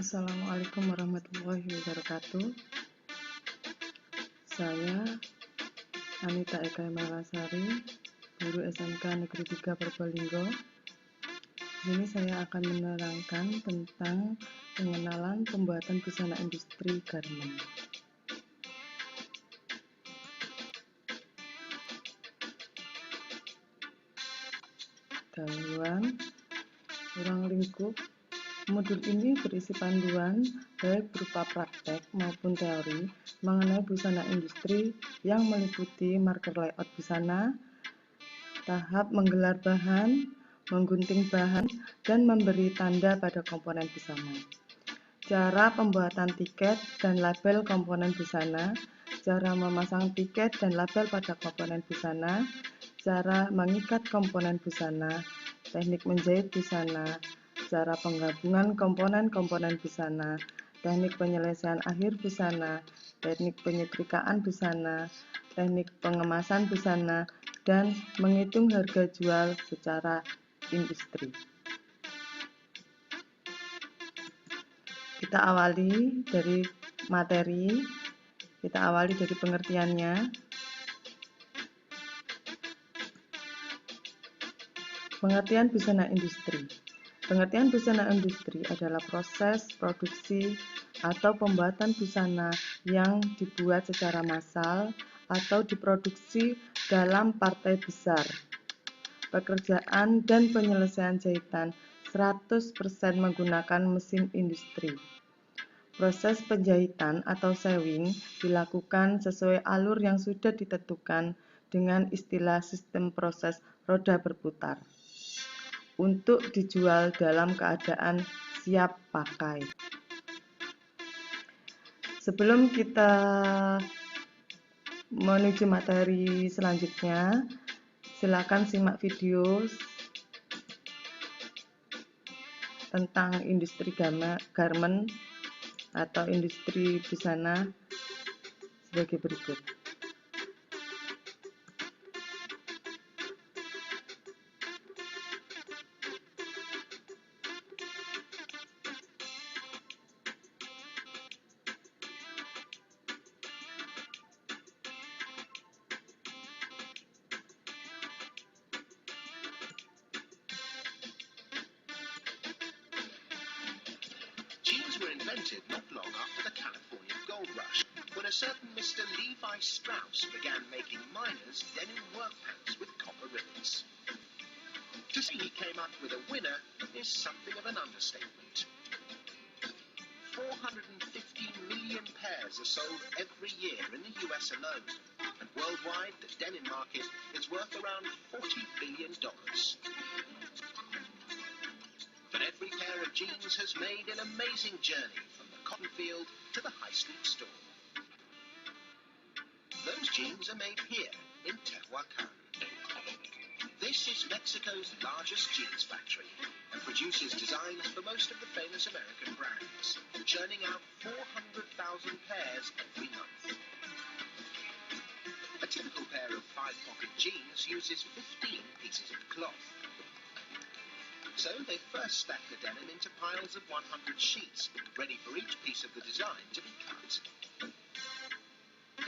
Assalamualaikum warahmatullahi wabarakatuh. Saya Anita Eka Malasari, guru SMK Negeri 3 Probolinggo. Di sini saya akan menerangkan tentang pengenalan pembuatan busana industri garmen. Dahuluan, ruang lingkup. Modul ini berisi panduan baik berupa praktek maupun teori mengenai busana industri yang meliputi marker layout busana, tahap menggelar bahan, menggunting bahan, dan memberi tanda pada komponen busana. Cara pembuatan tiket dan label komponen busana, cara memasang tiket dan label pada komponen busana, cara mengikat komponen busana, teknik menjahit busana, cara penggabungan komponen-komponen busana, teknik penyelesaian akhir busana, teknik penyetrikaan busana, teknik pengemasan busana, dan menghitung harga jual secara industri. Kita awali dari materi, kita awali dari pengertiannya. Pengertian busana industri. Pengertian busana industri adalah proses produksi atau pembuatan busana yang dibuat secara massal atau diproduksi dalam partai besar. Pekerjaan dan penyelesaian jahitan 100% menggunakan mesin industri. Proses penjahitan atau sewing dilakukan sesuai alur yang sudah ditentukan dengan istilah sistem proses roda berputar, untuk dijual dalam keadaan siap pakai. Sebelum kita menuju materi selanjutnya, silakan simak video tentang industri garmen atau industri busana sebagai berikut. Jeans were invented not long after the California gold rush, when a certain Mr. Levi Strauss began making miners denim work pants with copper ribbons. To say he came up with a winner is something of an understatement. 450 million pairs are sold every year in the US alone, and worldwide the denim market is worth around $40 billion. But every pair of jeans has made an amazing journey from the cotton field to the high street store. Those jeans are made here in Tehuacan. This is Mexico's largest jeans factory and produces designs for most of the famous American brands, churning out 400,000 pairs every month. A typical pair of 5-pocket jeans uses 15 pieces of cloth. So they first stack the denim into piles of 100 sheets, ready for each piece of the design to be cut.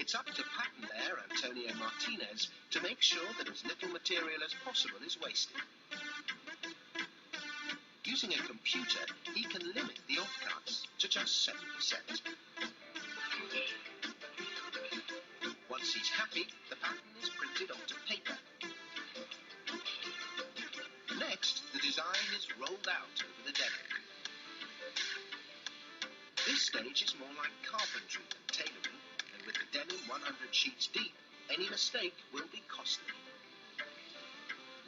It's up to pattern layer Antonio Martinez to make sure that as little material as possible is wasted. Using a computer, he can limit the offcuts to just 7%. Once he's happy, the pattern is printed onto paper. Next, the design is rolled out over the denim. This stage is more like carpentry than tailoring, and with the denim 100 sheets deep, any mistake will be costly.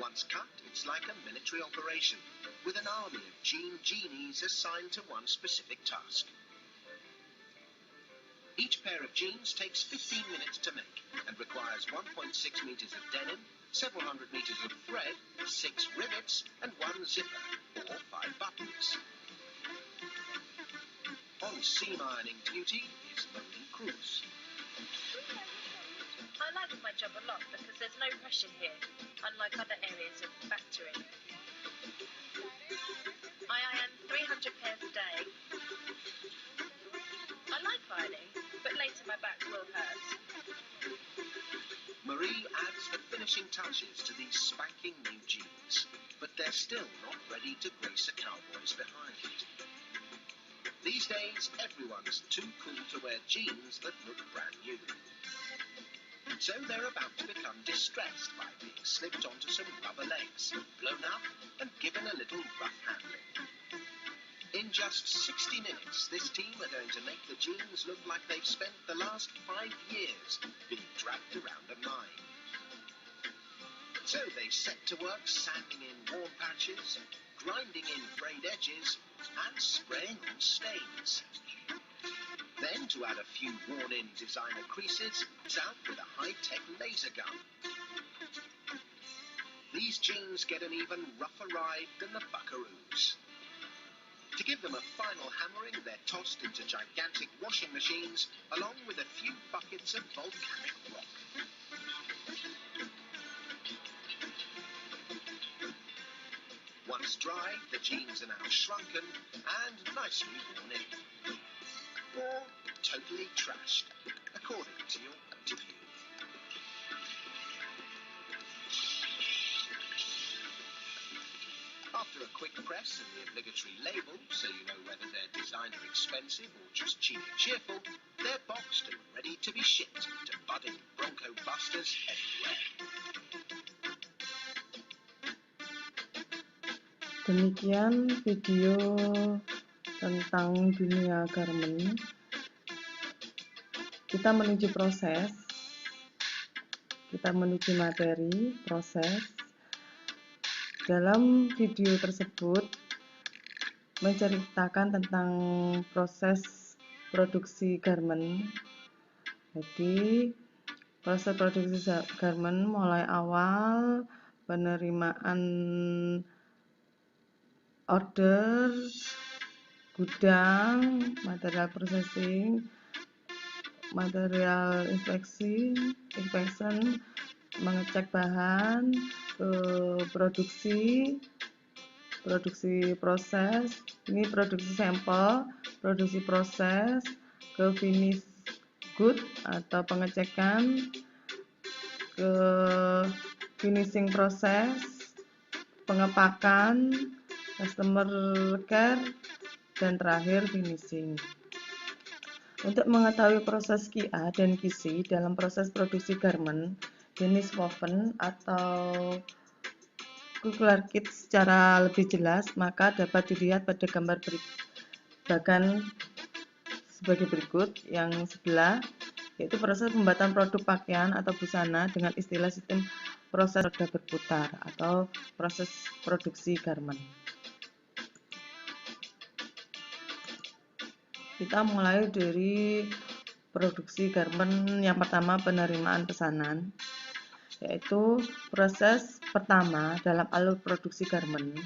Once cut, it's like a military operation, with an army of jean genies assigned to one specific task. Each pair of jeans takes 15 minutes to make and requires 1.6 meters of denim, several hundred meters of thread, 6 rivets, and 1 zipper, or 5 buttons. On seam ironing duty is Marie Cruz. I like my job a lot because there's no pressure here, unlike other areas of the factory. I iron 300 pairs a day, finishing touches to these spanking new jeans, but they're still not ready to grace a cowboy's behind. These days, everyone's too cool to wear jeans that look brand new. So they're about to become distressed by being slipped onto some rubber legs, blown up, and given a little rough handling. In just 60 minutes, this team are going to make the jeans look like they've spent the last 5 years being dragged around a mine. So they set to work sanding in worn patches, grinding in frayed edges, and spraying on stains. Then, to add a few worn-in designer creases, it's out with a high-tech laser gun. These jeans get an even rougher ride than the Buckaroos. To give them a final hammering, they're tossed into gigantic washing machines, along with a few buckets of volcanic rock. Once dry, the jeans are now shrunken and nicely worn in. Or totally trashed, according to your point of view. After a quick press and the obligatory label, so you know whether they're designer expensive or just cheap and cheerful, they're boxed and ready to be shipped to budding Bronco busters everywhere. Demikian video tentang dunia garment. Kita menuju proses, kita menuju materi, proses. Dalam video tersebut menceritakan tentang proses produksi garment. Jadi, proses produksi garment mulai awal penerimaan order, gudang, material processing, material inspection, mengecek bahan, produksi proses, ini produksi sampel, produksi proses, ke finish good atau pengecekan, ke finishing proses, pengepakan, customer care, dan terakhir finishing. Untuk mengetahui proses QA dan QC dalam proses produksi garment jenis woven atau cookware kit secara lebih jelas, maka dapat dilihat pada gambar bagan sebagai berikut. Yang sebelah yaitu proses pembuatan produk pakaian atau busana dengan istilah sistem proses roda berputar atau proses produksi garment. Kita mulai dari produksi garment. Yang pertama, penerimaan pesanan, yaitu proses pertama dalam alur produksi garment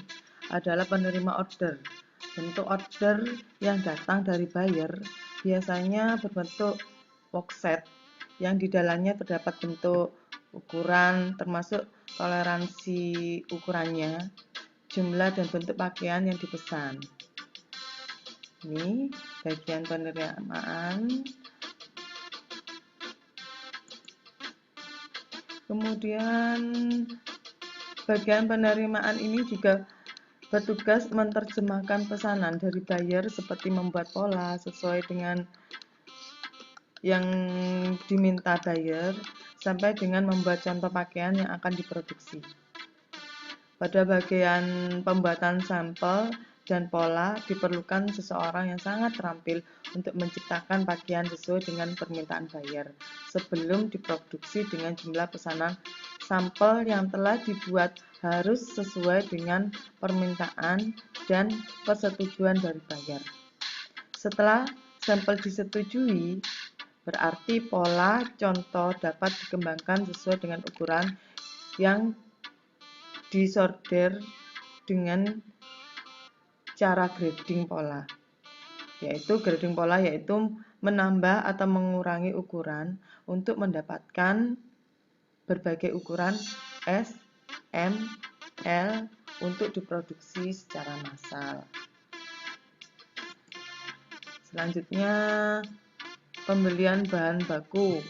adalah penerima order. Bentuk order yang datang dari buyer biasanya berbentuk workset yang di dalamnya terdapat bentuk ukuran termasuk toleransi ukurannya, jumlah dan bentuk pakaian yang dipesan. Ini bagian penerimaan. Kemudian bagian penerimaan ini juga bertugas menerjemahkan pesanan dari buyer seperti membuat pola sesuai dengan yang diminta buyer sampai dengan membuat contoh pakaian yang akan diproduksi. Pada bagian pembuatan sampel dan pola diperlukan seseorang yang sangat terampil untuk menciptakan pakaian sesuai dengan permintaan buyer sebelum diproduksi dengan jumlah pesanan. Sampel yang telah dibuat harus sesuai dengan permintaan dan persetujuan dari buyer. Setelah sampel disetujui, berarti pola contoh dapat dikembangkan sesuai dengan ukuran yang disorder dengan cara grading pola. Grading pola yaitu menambah atau mengurangi ukuran untuk mendapatkan berbagai ukuran S, M, L untuk diproduksi secara massal. Selanjutnya, pembelian bahan baku.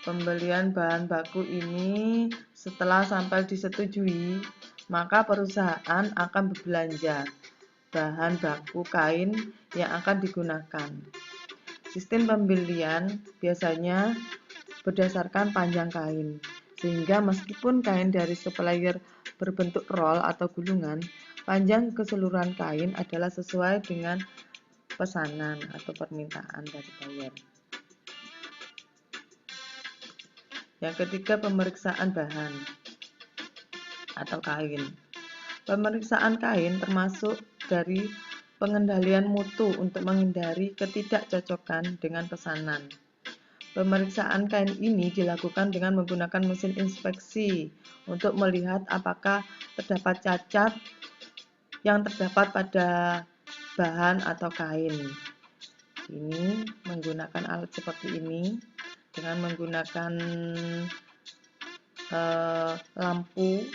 pembelian bahan baku ini setelah sampai disetujui, maka perusahaan akan berbelanja bahan baku kain yang akan digunakan. Sistem pembelian biasanya berdasarkan panjang kain, sehingga meskipun kain dari supplier berbentuk roll atau gulungan, panjang keseluruhan kain adalah sesuai dengan pesanan atau permintaan dari buyer. Yang ketiga, pemeriksaan bahan atau kain. Pemeriksaan kain termasuk dari pengendalian mutu untuk menghindari ketidakcocokan dengan pesanan. Pemeriksaan kain ini dilakukan dengan menggunakan mesin inspeksi untuk melihat apakah terdapat cacat yang terdapat pada bahan atau kain. Ini menggunakan alat seperti ini dengan menggunakan lampu.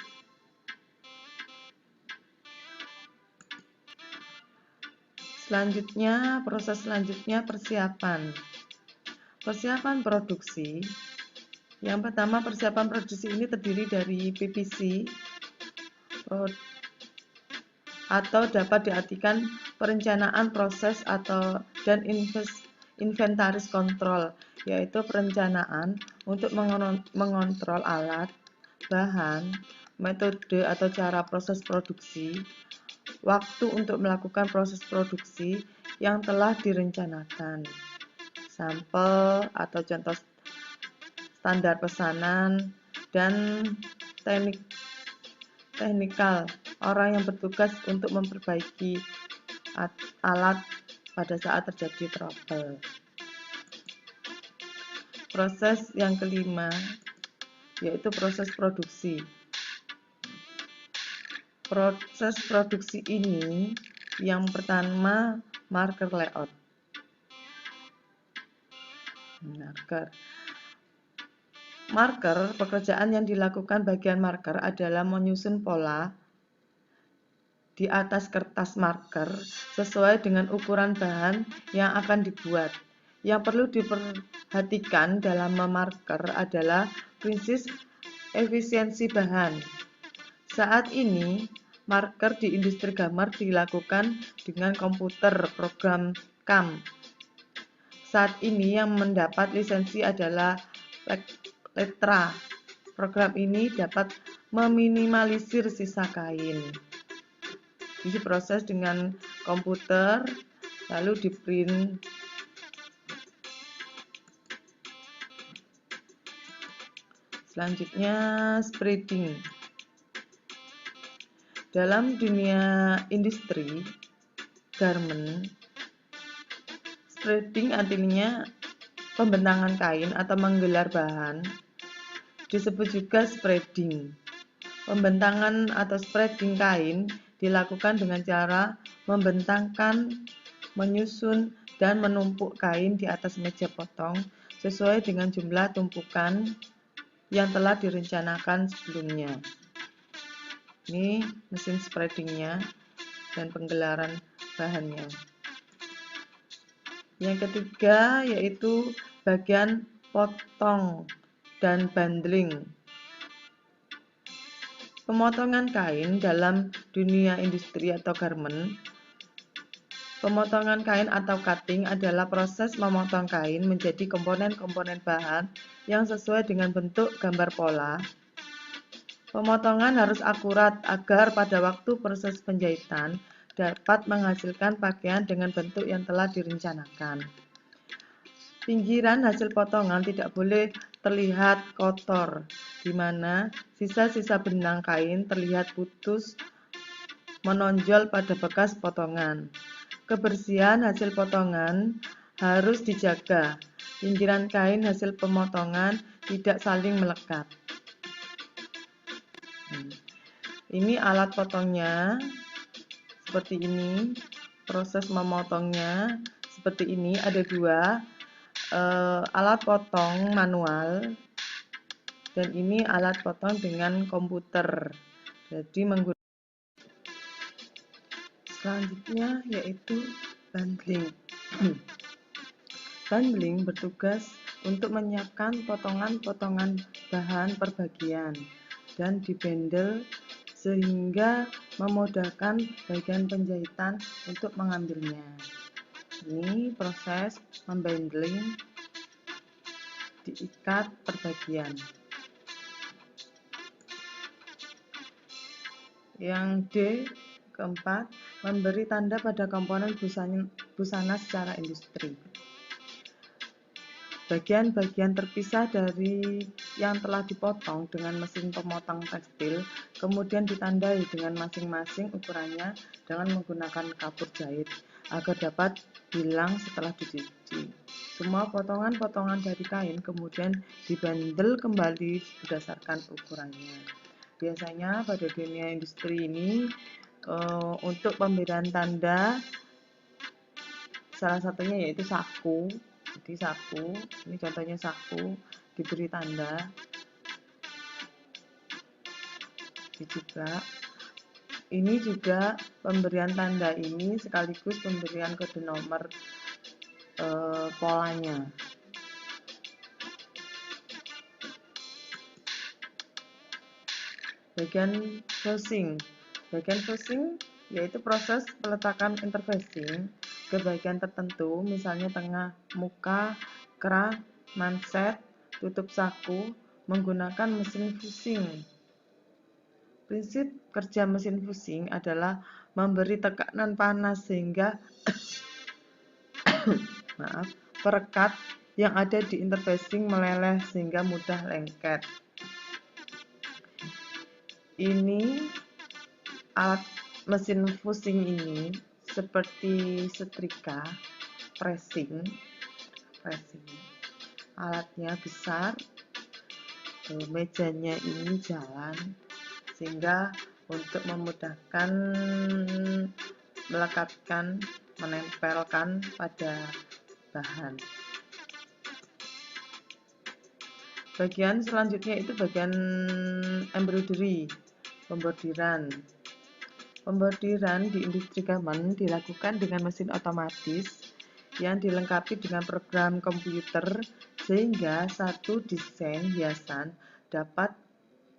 Proses selanjutnya persiapan produksi. Yang pertama, persiapan produksi ini terdiri dari PPC atau dapat diartikan perencanaan proses dan inventaris kontrol, yaitu perencanaan untuk mengontrol alat, bahan, metode atau cara proses produksi, waktu untuk melakukan proses produksi yang telah direncanakan, sampel atau contoh standar pesanan, dan teknikal orang yang bertugas untuk memperbaiki alat pada saat terjadi trouble. Proses yang kelima yaitu proses produksi. Proses produksi ini yang pertama marker layout. Marker, pekerjaan yang dilakukan bagian marker adalah menyusun pola di atas kertas marker sesuai dengan ukuran bahan yang akan dibuat. Yang perlu diperhatikan dalam memarker adalah prinsip efisiensi bahan. Saat ini, marker di industri gambar dilakukan dengan komputer program CAM. Saat ini yang mendapat lisensi adalah Letra. Program ini dapat meminimalisir sisa kain. Diproses dengan komputer, lalu di print. Selanjutnya, spreading. Dalam dunia industri garment, spreading artinya pembentangan kain atau menggelar bahan, disebut juga spreading. Pembentangan atau spreading kain dilakukan dengan cara membentangkan, menyusun, dan menumpuk kain di atas meja potong sesuai dengan jumlah tumpukan yang telah direncanakan sebelumnya. Ini mesin spreadingnya dan penggelaran bahannya. Yang ketiga yaitu bagian potong dan bundling. Pemotongan kain dalam dunia industri atau garment. Pemotongan kain atau cutting adalah proses memotong kain menjadi komponen-komponen bahan yang sesuai dengan bentuk gambar pola. Pemotongan harus akurat agar pada waktu proses penjahitan dapat menghasilkan pakaian dengan bentuk yang telah direncanakan. Pinggiran hasil potongan tidak boleh terlihat kotor, di mana sisa-sisa benang kain terlihat putus menonjol pada bekas potongan. Kebersihan hasil potongan harus dijaga. Pinggiran kain hasil pemotongan tidak saling melekat. Ini alat potongnya seperti ini. Proses memotongnya seperti ini. Ada dua, alat potong manual dan ini alat potong dengan komputer. Jadi menggunakan. Selanjutnya yaitu bundling. Bundling bertugas untuk menyiapkan potongan-potongan bahan per bagian dan dibendel sehingga memudahkan bagian penjahitan untuk mengambilnya. Ini proses membendling, diikat per bagian. Yang D, keempat, memberi tanda pada komponen busana secara industri. Bagian-bagian terpisah dari yang telah dipotong dengan mesin pemotong tekstil, kemudian ditandai dengan masing-masing ukurannya dengan menggunakan kapur jahit, agar dapat hilang setelah dicuci. Semua potongan-potongan dari kain kemudian dibandel kembali berdasarkan ukurannya. Biasanya pada dunia industri ini untuk pembedaan tanda salah satunya yaitu saku. Jadi saku, ini contohnya saku diberi tanda. Ini juga pemberian tanda ini sekaligus pemberian kode nomor polanya. Bagian facing yaitu proses peletakan interfacing ke bagian tertentu, misalnya tengah, muka, kera, manset, tutup saku, menggunakan mesin fusing. Prinsip kerja mesin fusing adalah memberi tekanan panas sehingga perekat yang ada di interfacing meleleh sehingga mudah lengket. Ini alat mesin fusing ini seperti setrika, pressing. Alatnya besar, mejanya ini jalan, sehingga untuk memudahkan melekatkan, menempelkan pada bahan. Bagian selanjutnya itu bagian embroidery, pembordiran. Pembordiran di industri garment dilakukan dengan mesin otomatis yang dilengkapi dengan program komputer sehingga satu desain hiasan dapat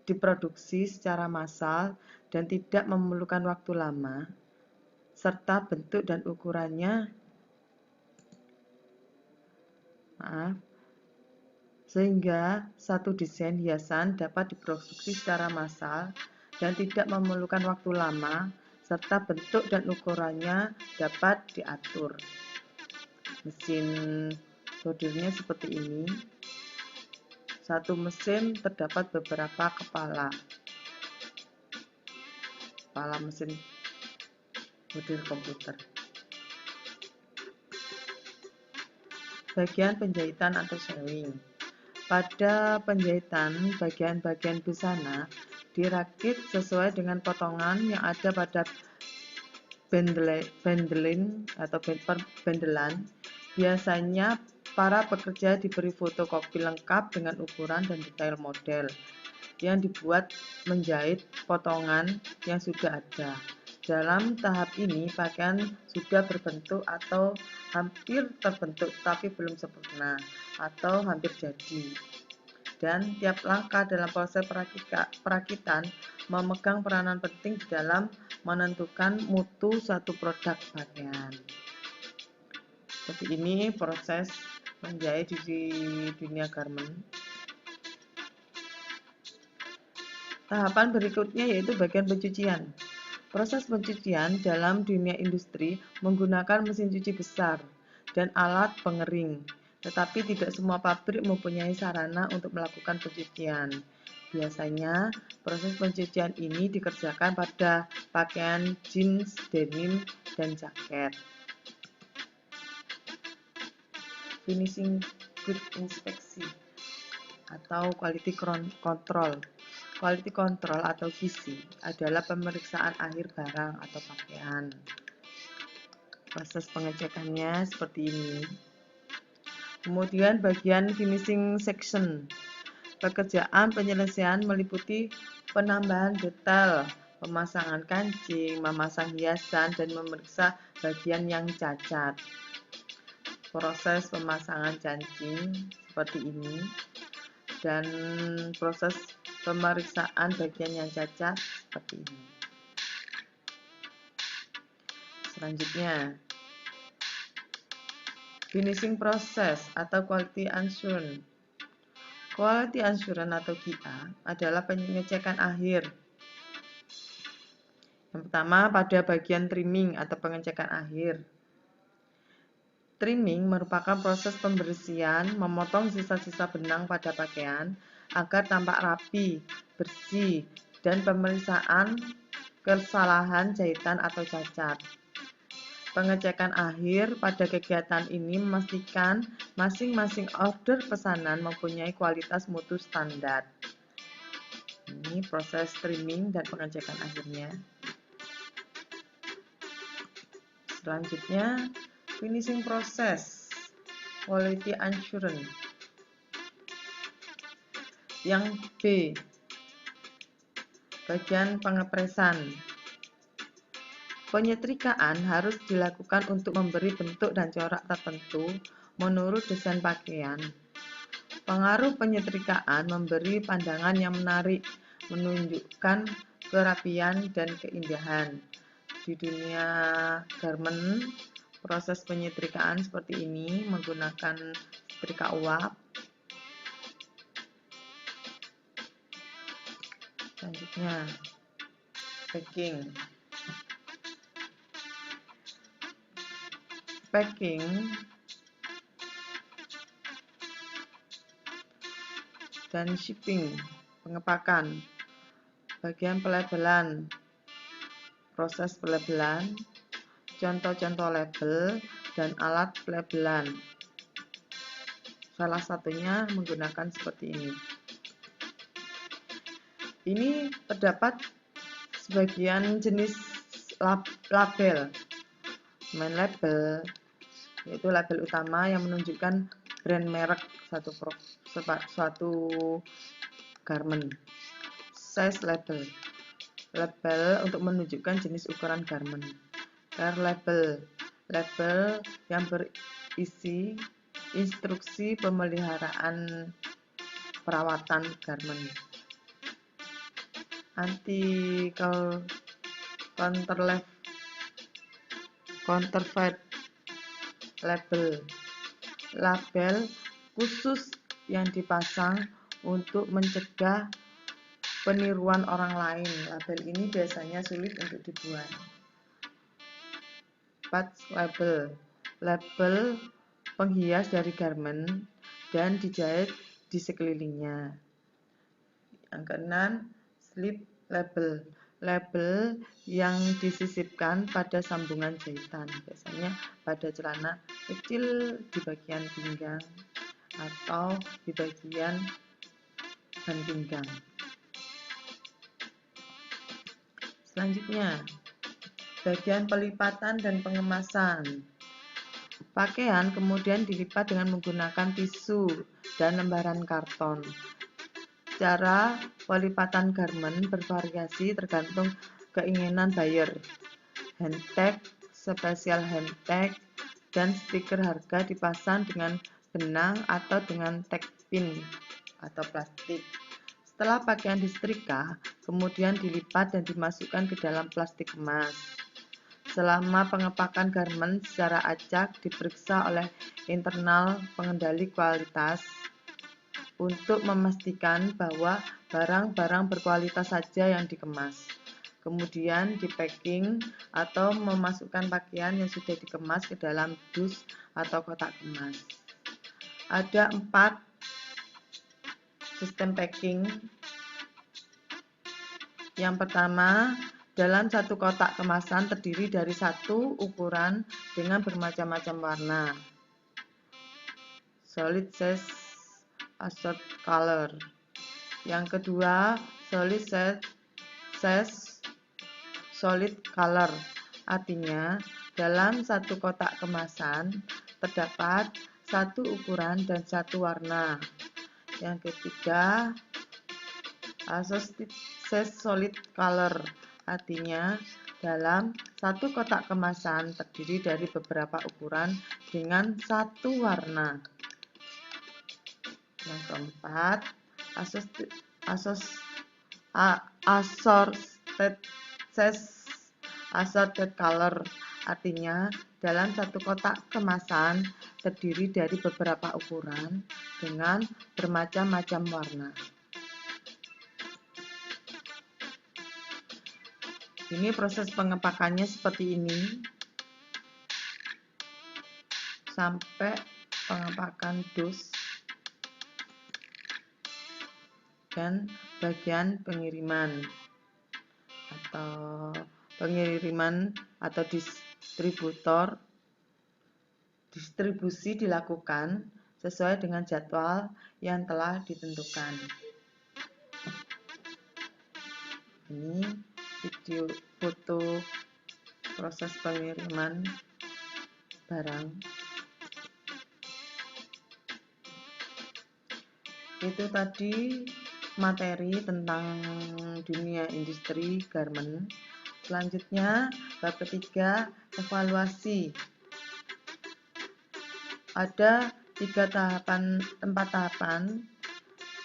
diproduksi secara massal dan tidak memerlukan waktu lama, serta bentuk dan ukurannya sehingga satu desain hiasan dapat diproduksi secara massal dan tidak memerlukan waktu lama, serta bentuk dan ukurannya dapat diatur. Mesin bordirnya seperti ini. Satu mesin terdapat beberapa kepala mesin bordir komputer. Bagian penjahitan atau sewing. Pada penjahitan, bagian-bagian busana dirakit sesuai dengan potongan yang ada pada bendelan. Biasanya para pekerja diberi fotokopi lengkap dengan ukuran dan detail model yang dibuat menjahit potongan yang sudah ada. Dalam tahap ini, pakaian sudah berbentuk atau hampir terbentuk tapi belum sempurna atau hampir jadi. Dan tiap langkah dalam proses perakitan memegang peranan penting di dalam menentukan mutu suatu produk pakaian. Seperti ini proses menjahit di dunia garment. Tahapan berikutnya yaitu bagian pencucian. Proses pencucian dalam dunia industri menggunakan mesin cuci besar dan alat pengering, tetapi tidak semua pabrik mempunyai sarana untuk melakukan pencucian. Biasanya, proses pencucian ini dikerjakan pada pakaian jeans, denim, dan jaket. Finishing good inspection atau quality control. Quality control atau QC adalah pemeriksaan akhir barang atau pakaian. Proses pengecekannya seperti ini. Kemudian bagian finishing section. Pekerjaan penyelesaian meliputi penambahan detail, pemasangan kancing, memasang hiasan, dan memeriksa bagian yang cacat. proses pemasangan cancing seperti ini, dan proses pemeriksaan bagian yang cacat seperti ini. Selanjutnya, finishing process atau quality assurance. Quality assurance atau QA adalah pengecekan akhir. Yang pertama pada bagian trimming atau pengecekan akhir. Trimming merupakan proses pembersihan, memotong sisa-sisa benang pada pakaian agar tampak rapi, bersih, dan pemeriksaan kesalahan jahitan atau cacat. Pengecekan akhir pada kegiatan ini memastikan masing-masing order pesanan mempunyai kualitas mutu standar. Ini proses trimming dan pengecekan akhirnya. Selanjutnya, finishing process, quality assurance. Yang B, bagian pengepresan. Penyetrikaan harus dilakukan untuk memberi bentuk dan corak tertentu menurut desain pakaian. Pengaruh penyetrikaan memberi pandangan yang menarik, menunjukkan kerapian dan keindahan. Di dunia garment, proses penyetrikaan seperti ini menggunakan setrika uap. Selanjutnya, packing dan shipping, pengepakan, bagian pelabelan, proses pelabelan, contoh-contoh label, dan alat pelabelan. Salah satunya menggunakan seperti ini. Ini terdapat sebagian jenis label. Main label, yaitu label utama yang menunjukkan brand merek suatu garment. Size label, label untuk menunjukkan jenis ukuran garment. Care label, label yang berisi instruksi pemeliharaan perawatan garment. Counterfeit label, label khusus yang dipasang untuk mencegah peniruan orang lain. Label ini biasanya sulit untuk dibuat. Patch label, label penghias dari garment dan dijahit di sekelilingnya. Yang keenam, slip label, label yang disisipkan pada sambungan jahitan, biasanya pada celana kecil di bagian pinggang atau di bagian ban pinggang. Selanjutnya, bagian pelipatan dan pengemasan. Pakaian kemudian dilipat dengan menggunakan tisu dan lembaran karton. Cara pelipatan garment bervariasi tergantung keinginan buyer. Hand tag, spesial hand tag, dan stiker harga dipasang dengan benang atau dengan tag pin atau plastik. Setelah pakaian disetrika, kemudian dilipat dan dimasukkan ke dalam plastik kemas. Selama pengepakan garment secara acak diperiksa oleh internal pengendali kualitas untuk memastikan bahwa barang-barang berkualitas saja yang dikemas. Kemudian di-packing atau memasukkan pakaian yang sudah dikemas ke dalam dus atau kotak kemas. Ada 4 sistem packing. Yang pertama, dalam satu kotak kemasan terdiri dari satu ukuran dengan bermacam-macam warna. Solid size assorted color. Yang kedua, solid size solid color. Artinya, dalam satu kotak kemasan terdapat satu ukuran dan satu warna. Yang ketiga, associated size solid color. Artinya, dalam satu kotak kemasan terdiri dari beberapa ukuran dengan satu warna. Yang keempat, assorted color, artinya dalam satu kotak kemasan terdiri dari beberapa ukuran dengan bermacam-macam warna. Ini proses pengepakannya seperti ini sampai pengepakan dus dan bagian pengiriman atau distribusi dilakukan sesuai dengan jadwal yang telah ditentukan. Ini foto proses pengiriman barang. Itu tadi materi tentang dunia industri garment. Selanjutnya, bab ketiga, evaluasi. Ada 4 tahapan.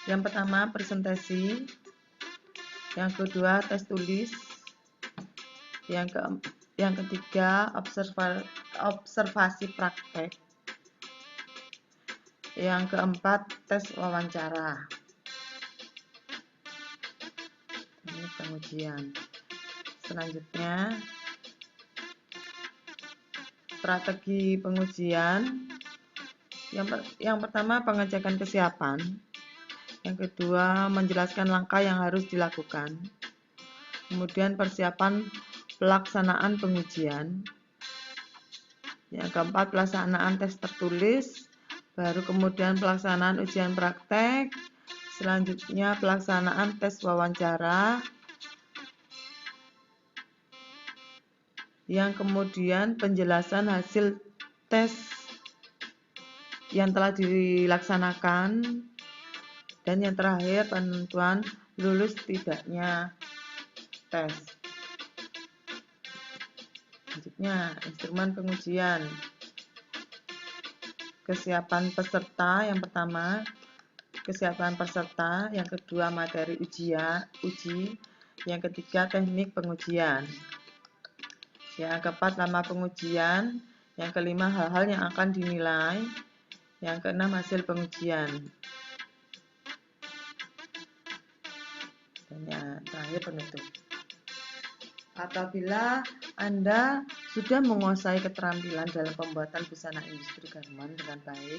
Yang pertama, presentasi. Yang kedua, tes tulis. Yang ketiga, observasi praktek. Yang keempat, tes wawancara. Ini pengujian. Selanjutnya, strategi pengujian. Yang pertama, pengecekan kesiapan. Yang kedua, menjelaskan langkah yang harus dilakukan. Kemudian persiapan pelaksanaan pengujian. Yang keempat, pelaksanaan tes tertulis. Baru kemudian pelaksanaan ujian praktek. Selanjutnya, pelaksanaan tes wawancara. Yang kemudian penjelasan hasil tes yang telah dilaksanakan. Dan yang terakhir, penentuan lulus tidaknya tes. Selanjutnya, instrumen pengujian. Kesiapan peserta, yang pertama, kesiapan peserta. Yang kedua, materi uji. Yang ketiga, teknik pengujian. Yang keempat, lama pengujian. Yang kelima, hal-hal yang akan dinilai. Yang keenam, hasil pengujian. Dan yang terakhir, penutup. Apabila Anda sudah menguasai keterampilan dalam pembuatan busana industri garment dengan baik,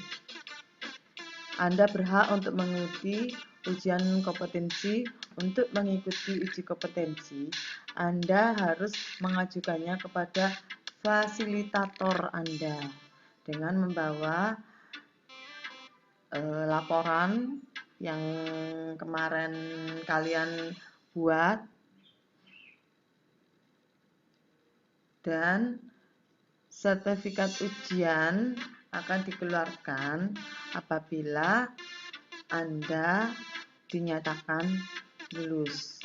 Anda berhak untuk mengikuti ujian kompetensi. Untuk mengikuti uji kompetensi, Anda harus mengajukannya kepada fasilitator Anda dengan membawa laporan yang kemarin kalian buat dan sertifikat ujian akan dikeluarkan apabila Anda dinyatakan lulus.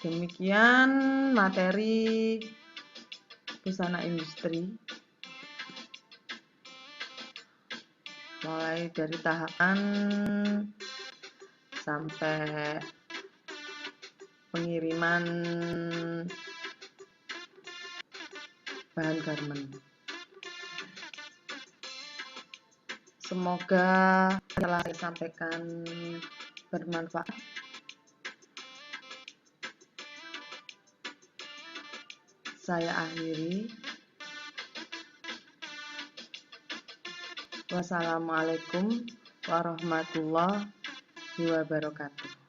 Demikian materi busana industri, mulai dari tahapan sampai pengiriman bahan garment. Semoga yang telah saya sampaikan bermanfaat. Saya akhiri. Wassalamualaikum warahmatullahi wabarakatuh.